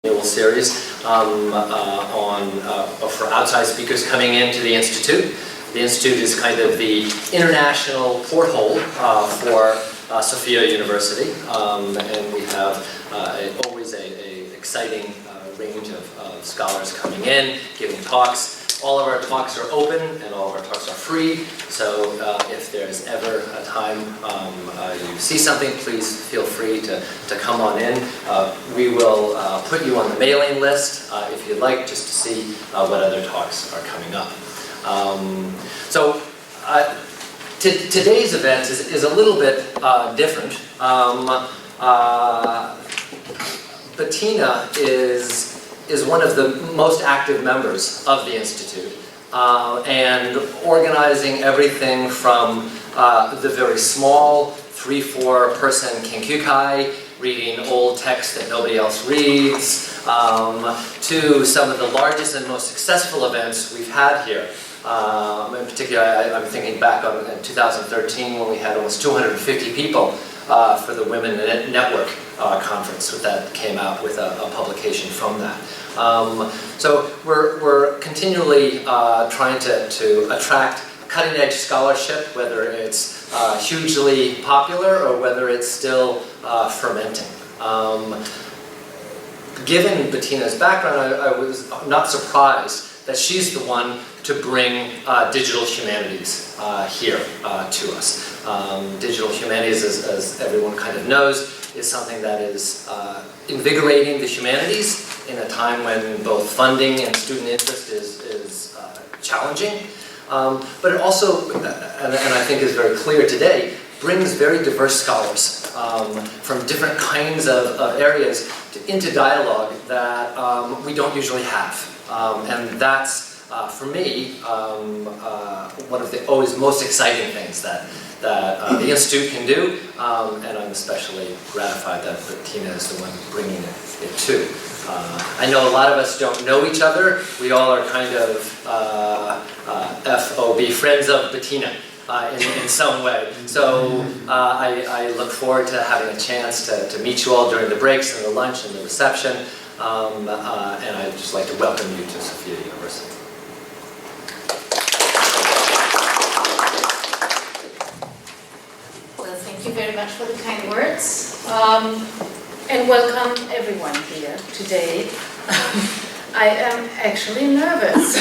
annual series for outside speakers coming into the Institute. The Institute is kind of the international porthole for Sophia University, and we have always an exciting range of scholars coming in, giving talks. All of our talks are open and all of our talks are free, so if there's ever a time you see something, please feel free to come on in. We will put you on the mailing list if you'd like, just to see what other talks are coming up. Today's event is a little bit different. Bettina is one of the most active members of the Institute, and organizing everything from the very small 3-4 person kenkyukai, reading old text that nobody else reads, to some of the largest and most successful events we've had here. In particular, I'm thinking back on 2013 when we had almost 250 people for the Women Network conference that came out with a publication from that. So we're continually trying to attract cutting-edge scholarship, whether it's hugely popular or whether it's still fermenting. Given Bettina's background, I was not surprised that she's the one to bring digital humanities here to us. Digital humanities, as everyone kind of knows, is something that is invigorating the humanities in a time when both funding and student interest is challenging. But it also, and I think is very clear today, brings very diverse scholars from different kinds of areas into dialogue that we don't usually have. And that's, for me, one of the always most exciting things that the Institute can do, and I'm especially gratified that Bettina is the one bringing it too. I know a lot of us don't know each other. We all are kind of FOB, friends of Bettina, in some way. So I look forward to having a chance to meet you all during the breaks and the lunch and the reception. And I'd just like to welcome you to Sophia University. Well, thank you very much for the kind words. And welcome everyone here today. I am actually nervous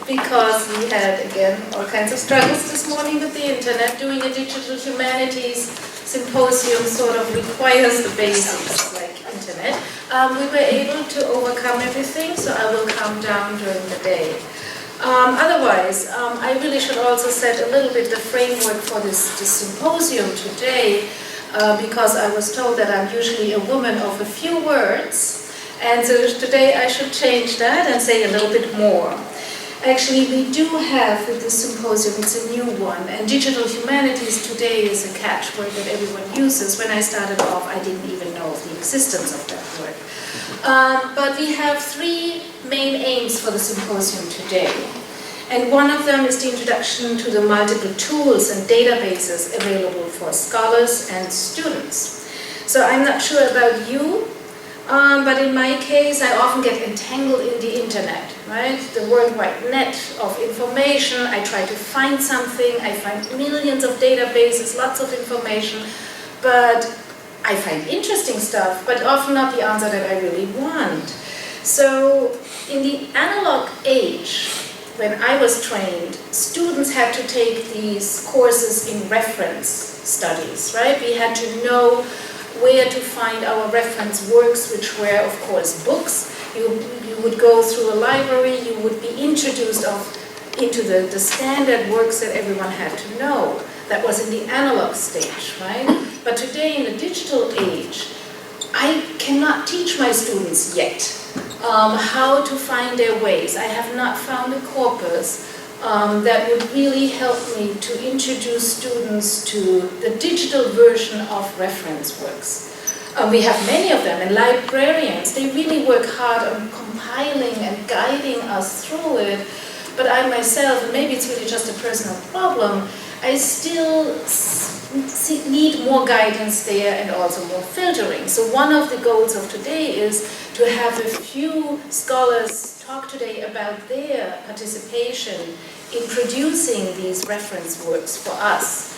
because we had, again, all kinds of struggles this morning with the internet. Doing a digital humanities symposium sort of requires the basics, like internet. We were able to overcome everything, so I will calm down during the day. Otherwise, I really should also set a little bit the framework for this symposium today, because I was told that I'm usually a woman of a few words, and so today I should change that and say a little bit more. Actually, we do have with this symposium, it's a new one, and digital humanities today is a catchword that everyone uses. When I started off, I didn't even know of the existence of that word. But we have three main aims for the symposium today. And one of them is the introduction to the multiple tools and databases available for scholars and students. So I'm not sure about you, but in my case, I often get entangled in the internet, right? The World Wide Net of information. I try to find something. I find millions of databases, lots of information, but I find interesting stuff, but often not the answer that I really want. So in the analog age, when I was trained, students had to take these courses in reference studies, right? We had to know where to find our reference works, which were, of course, books. You would go through a library, you would be introduced into the standard works that everyone had to know. That was in the analog stage, right? But today, in the digital age, I cannot teach my students yet how to find their ways. I have not found a corpus that would really help me to introduce students to the digital version of reference works. We have many of them, and librarians, they really work hard on compiling and guiding us through it. But I myself, and maybe it's really just a personal problem, I still need more guidance there and also more filtering. So one of the goals of today is to have a few scholars talk today about their participation in producing these reference works for us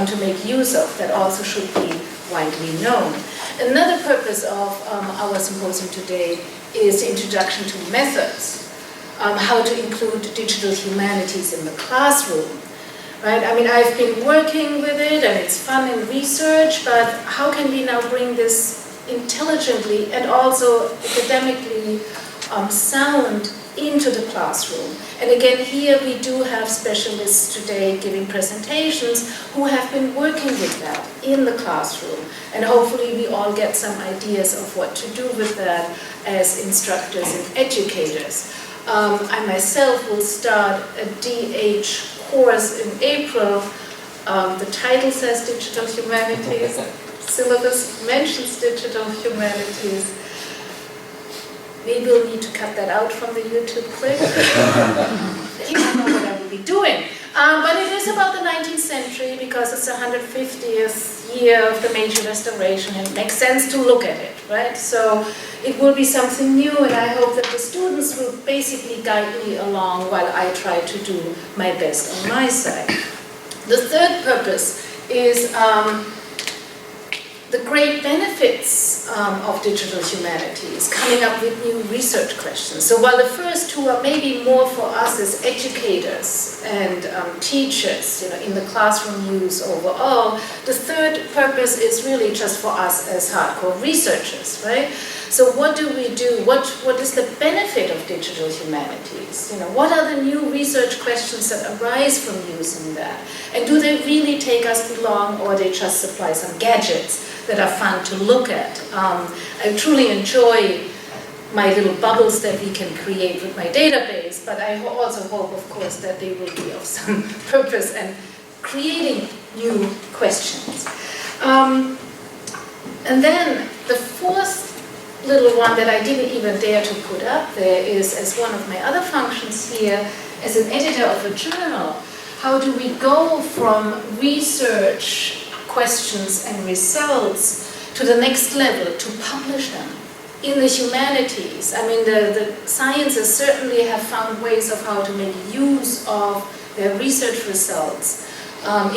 to make use of, that also should be widely known. Another purpose of our symposium today is the introduction to methods, how to include digital humanities in the classroom. Right? I mean, I've been working with it and it's fun in research, but how can we now bring this intelligently and also academically sound into the classroom? And again, here we do have specialists today giving presentations who have been working with that in the classroom. And hopefully we all get some ideas of what to do with that as instructors and educators. I myself will start a DH course in April. The title says Digital Humanities. Syllabus mentions Digital Humanities. Maybe we'll need to cut that out from the YouTube clip. You don't know what I will be doing. But it is about the 19th century because it's the 150th year of the major restoration and it makes sense to look at it, right? So it will be something new and I hope that the students will basically guide me along while I try to do my best on my side. The third purpose is the great benefits of digital humanities, coming up with new research questions. So while the first two are maybe more for us as educators and teachers, in the classroom use overall, the third purpose is really just for us as hardcore researchers, right? So what do we do? What is the benefit of digital humanities? What are the new research questions that arise from using that? And do they really take us along or they just supply some gadgets that are fun to look at? I truly enjoy my little bubbles that we can create with my database, but I also hope, of course, that they will be of some purpose and creating new questions. And then the fourth little one that I didn't even dare to put up there is, as one of my other functions here, as an editor of a journal, how do we go from research questions and results to the next level, to publish them in the humanities? I mean, the sciences certainly have found ways of how to make use of their research results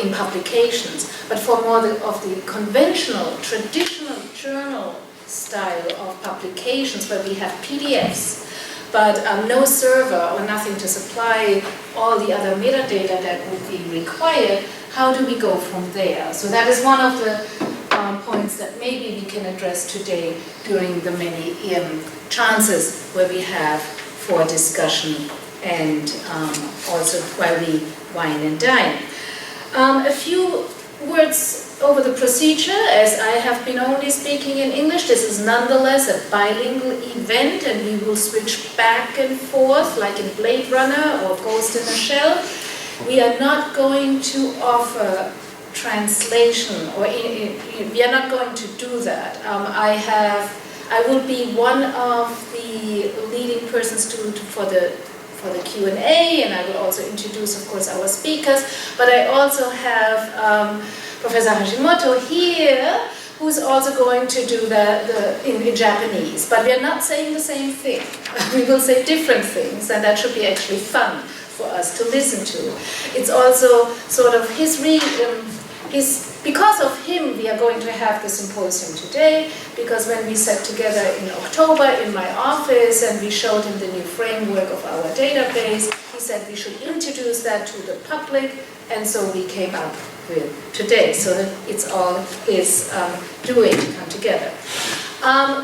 in publications, but for more of the conventional, traditional journal style of publications where we have PDFs, but no server or nothing to supply all the other metadata that would be required, how do we go from there? So that is one of the points that maybe we can address today during the many chances where we have for discussion and also while we wine and dine. A few words over the procedure, as I have been only speaking in English. This is nonetheless a bilingual event and we will switch back and forth like in Blade Runner or Ghost in a Shell. We are not going to offer translation, or we are not going to do that. I will be one of the leading persons for the Q&A, and I will also introduce, of course, our speakers, but I also have Professor Hashimoto here, who's also going to do in Japanese. But we are not saying the same thing. We will say different things, and that should be actually fun for us to listen to. It's also sort of because of him, we are going to have the symposium today, because when we sat together in October in my office and we showed him the new framework of our database, he said we should introduce that to the public, and so we came up with today, so that it's all his doing to come together.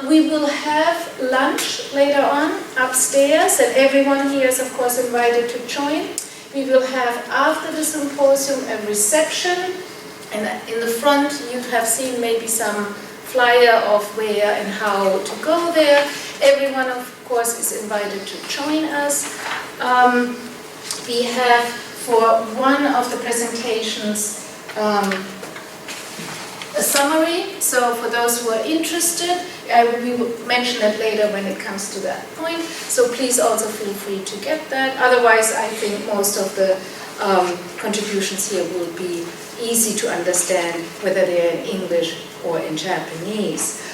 We will have lunch later on upstairs, and everyone here is of course invited to join. We will have after the symposium a reception, and in the front you have seen maybe some flyer of where and how to go there. Everyone of course is invited to join us. We have for one of the presentations a summary. So for those who are interested, we will mention it later when it comes to that point. So please also feel free to get that. Otherwise, I think most of the contributions here will be easy to understand, whether they're in English or in Japanese.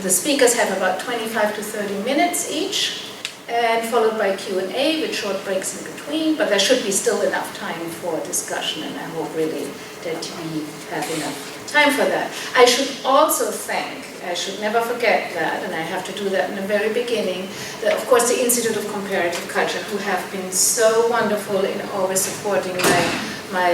The speakers have about 25 to 30 minutes each, and followed by Q&A with short breaks in between, but there should be still enough time for discussion, and I hope really that we have enough time for that. I should also thank, I should never forget that, and I have to do that in the very beginning, that of course the Institute of Comparative Culture, who have been so wonderful in always supporting my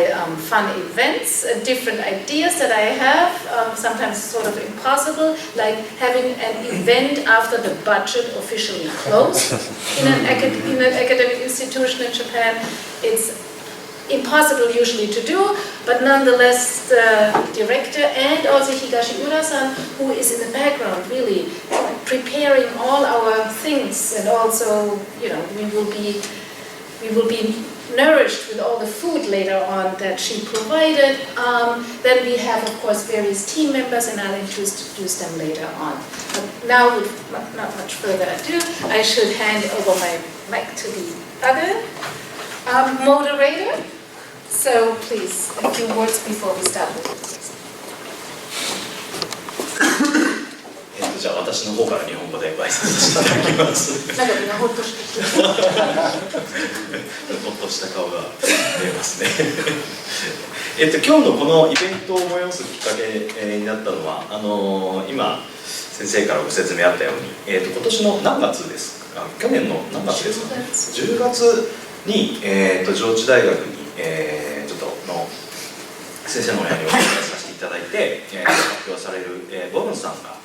fun events and different ideas that I have, sometimes sort of impossible, like having an event after the budget officially closed in an academic institution in Japan. It's impossible usually to do, but nonetheless the director and also Higashi Ura-san, who is in the background really preparing all our things, and also, you know, we will be nourished with all the food later on that she provided. Then we have, of course, various team members, and I'll introduce them later on. But now, with not much further ado, I should hand over my mic to the other moderator. So please, a few words before we start with the じゃあ私の方から日本語でご挨拶させていただきます。なんかみんなほっとしてきてほっとした顔が見えますね。今日のこのイベントを催すきっかけになったのは、今先生からご説明あったように、今年の何月ですか？去年の何月ですかね。10月に上智大学にちょっとの先生の親にお願いさせていただいて、発表されるボブンさんが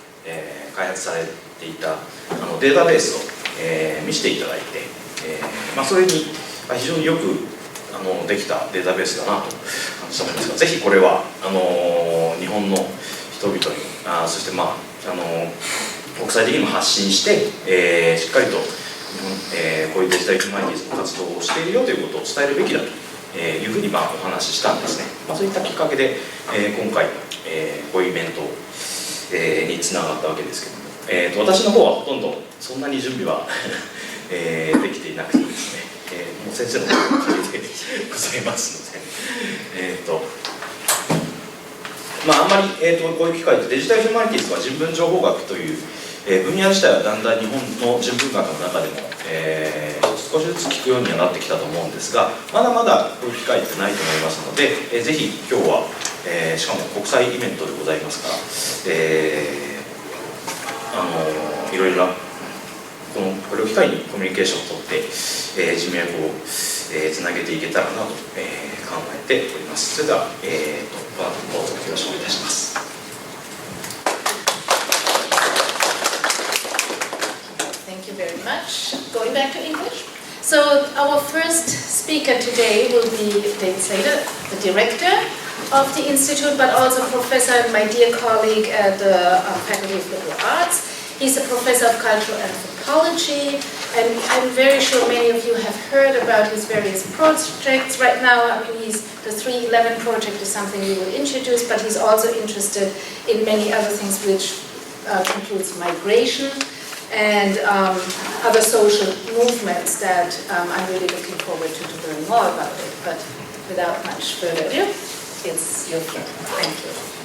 開発されていたデータベースを見せていただいて、それに非常によくできたデータベースだなと感じたのですが、ぜひこれは日本の人々にそして国際的にも発信して、しっかりとこういうデジタルヒューマニティーズの活動をしているよということを伝えるべきだというふうにお話ししたんですね。そういったきっかけで今回こういうイベントにつながったわけですけども、私の方はほとんどそんなに準備はできていなくてですね、もう先生の方が借りてございますので、あんまり、こういう機会でデジタルヒューマニティーズは人文情報学という、分野自体はだんだん日本の人文学の中でも、少しずつ聞くようにはなってきたと思うんですが、まだまだこういう機会ってないと思いますので、ぜひ今日はしかも国際イベントでございますから、いろいろなこれを機会にコミュニケーションをとって、人脈をつなげていけたらなと、考えております。それでは、どうぞよろしくお願いいたします。Thank you very much. Going back to English. So our first speaker today will be David Slater, the director of the Institute, but also professor and my dear colleague at the Faculty of Liberal Arts. He's a professor of cultural anthropology, and I'm very sure many of you have heard about his various projects. Right now, the 311 project is something we will introduce, but he's also interested in many other things, which includes migration and other social movements that I'm really looking forward to learn more about it. But without much further ado, it's your turn. Thank you.